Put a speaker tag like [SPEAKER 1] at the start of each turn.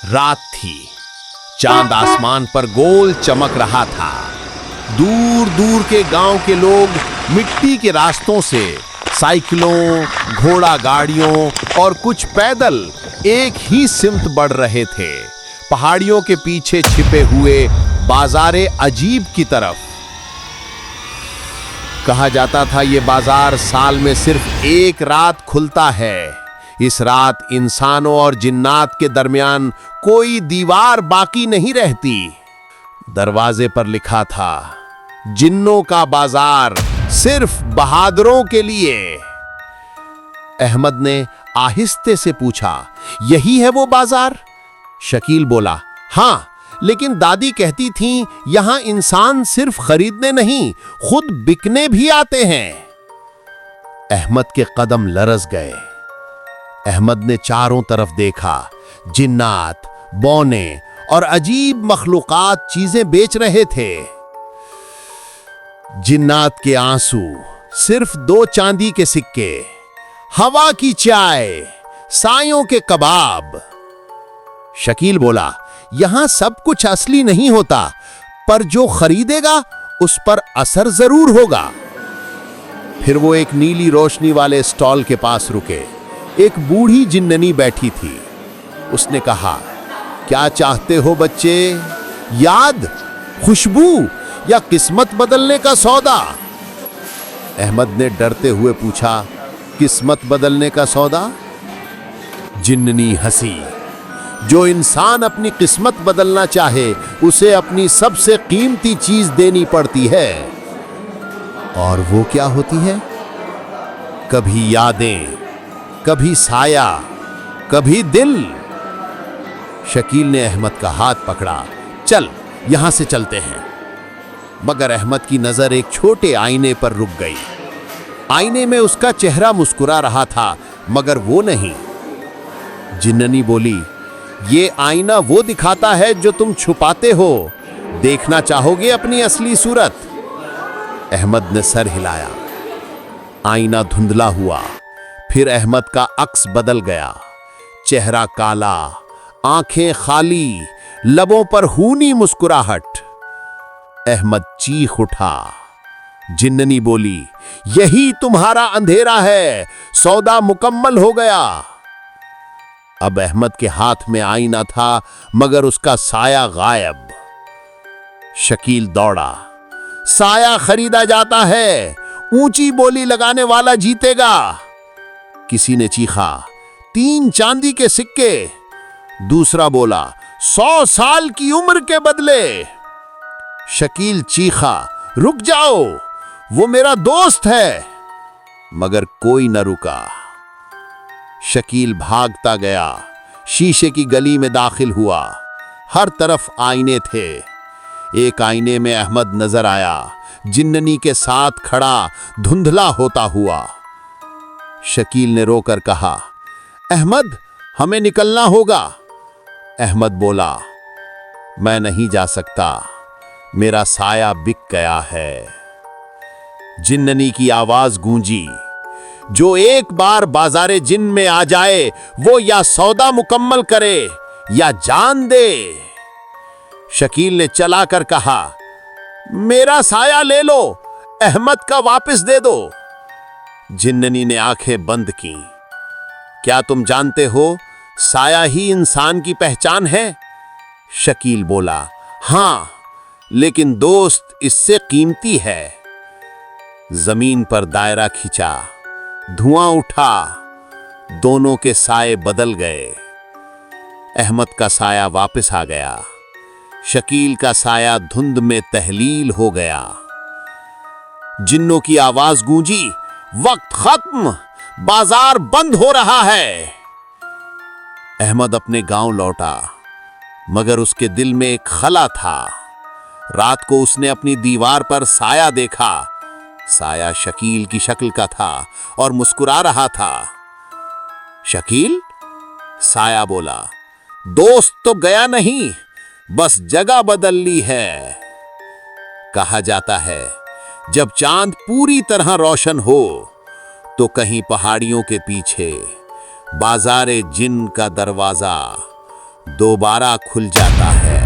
[SPEAKER 1] रात थी। चांद आसमान पर गोल चमक रहा था। दूर दूर के गांव के लोग मिट्टी के रास्तों से साइकिलों, घोड़ा गाड़ियों और कुछ पैदल एक ही सिमत बढ़ रहे थे, पहाड़ियों के पीछे छिपे हुए बाजारे अजीब की तरफ। कहा जाता था ये बाजार साल में सिर्फ एक रात खुलता है। इस रात इंसानों और जिन्नात के दरमियान कोई दीवार बाकी नहीं रहती। दरवाजे पर लिखा था, जिन्नों का बाजार सिर्फ बहादुरों के लिए। अहमद ने आहिस्ते से पूछा, यही है वो बाजार? शकील बोला, हां, लेकिन दादी कहती थीं यहां इंसान सिर्फ खरीदने नहीं, खुद बिकने भी आते हैं। अहमद के कदम लरज गए। अहमद ने चारों तरफ देखा। जिन्नात, बौने और अजीब मखलूकात चीजें बेच रहे थे। जिन्नात के आंसू, सिर्फ 2 चांदी के सिक्के, हवा की चाय, सायों के कबाब। शकील बोला, यहां सब कुछ असली नहीं होता, पर जो खरीदेगा उस पर असर जरूर होगा। फिर वो एक नीली रोशनी वाले स्टॉल के पास रुके। एक बूढ़ी जिन्ननी बैठी थी। उसने कहा, क्या चाहते हो बच्चे? याद, खुशबू या किस्मत बदलने का सौदा? अहमद ने डरते हुए पूछा, किस्मत बदलने का सौदा? जिन्ननी हंसी। जो इंसान अपनी किस्मत बदलना चाहे, उसे अपनी सबसे कीमती चीज देनी पड़ती है। और वो क्या होती है? कभी यादें, कभी साया, कभी दिल। शकील ने अहमद का हाथ पकड़ा, चल यहां से चलते हैं। मगर अहमद की नजर एक छोटे आईने पर रुक गई। आईने में उसका चेहरा मुस्कुरा रहा था, मगर वो नहीं। जिन्ननी बोली, ये आईना वो दिखाता है जो तुम छुपाते हो। देखना चाहोगे अपनी असली सूरत? अहमद ने सर हिलाया। आईना धुंधला हुआ। फिर अहमद का अक्स बदल गया। चेहरा काला, आंखें खाली, लबों पर खूनी मुस्कुराहट। अहमद चीख उठा। जिन्ननी बोली, यही तुम्हारा अंधेरा है, सौदा मुकम्मल हो गया। अब अहमद के हाथ में आईना था, मगर उसका साया गायब। शकील दौड़ा। साया खरीदा जाता है, ऊंची बोली लगाने वाला जीतेगा। किसी ने चीखा, 3 चांदी के सिक्के। दूसरा बोला, 100 साल की उम्र के बदले। शकील चीखा, रुक जाओ, वो मेरा दोस्त है। मगर कोई न रुका। शकील भागता गया। शीशे की गली में दाखिल हुआ। हर तरफ आईने थे। एक आईने में अहमद नजर आया, जिन्ननी के साथ खड़ा, धुंधला होता हुआ। शकील ने रोकर कहा, अहमद, हमें निकलना होगा। अहमद बोला, मैं नहीं जा सकता, मेरा साया बिक गया है। जिन्ननी की आवाज गूंजी, जो एक बार बाजारे जिन में आ जाए, वो या सौदा मुकम्मल करे या जान दे। शकील ने चलाकर कहा, मेरा साया ले लो, अहमद का वापस दे दो। जिन्ननी ने आंखें बंद की। क्या तुम जानते हो, साया ही इंसान की पहचान है? शकील बोला, हां, लेकिन दोस्त इससे कीमती है। जमीन पर दायरा खिंचा, धुआं उठा, दोनों के साए बदल गए। अहमद का साया वापस आ गया। शकील का साया धुंध में तहलील हो गया। जिन्नों की आवाज गूंजी, वक्त खत्म, बाजार बंद हो रहा है। अहमद अपने गांव लौटा, मगर उसके दिल में एक खला था। रात को उसने अपनी दीवार पर साया देखा। साया शकील की शक्ल का था और मुस्कुरा रहा था। शकील? साया बोला, दोस्त तो गया नहीं, बस जगह बदल ली है। कहा जाता है, जब चांद पूरी तरह रोशन हो तो कहीं पहाड़ियों के पीछे बाजारे जिन का दरवाजा दोबारा खुल जाता है।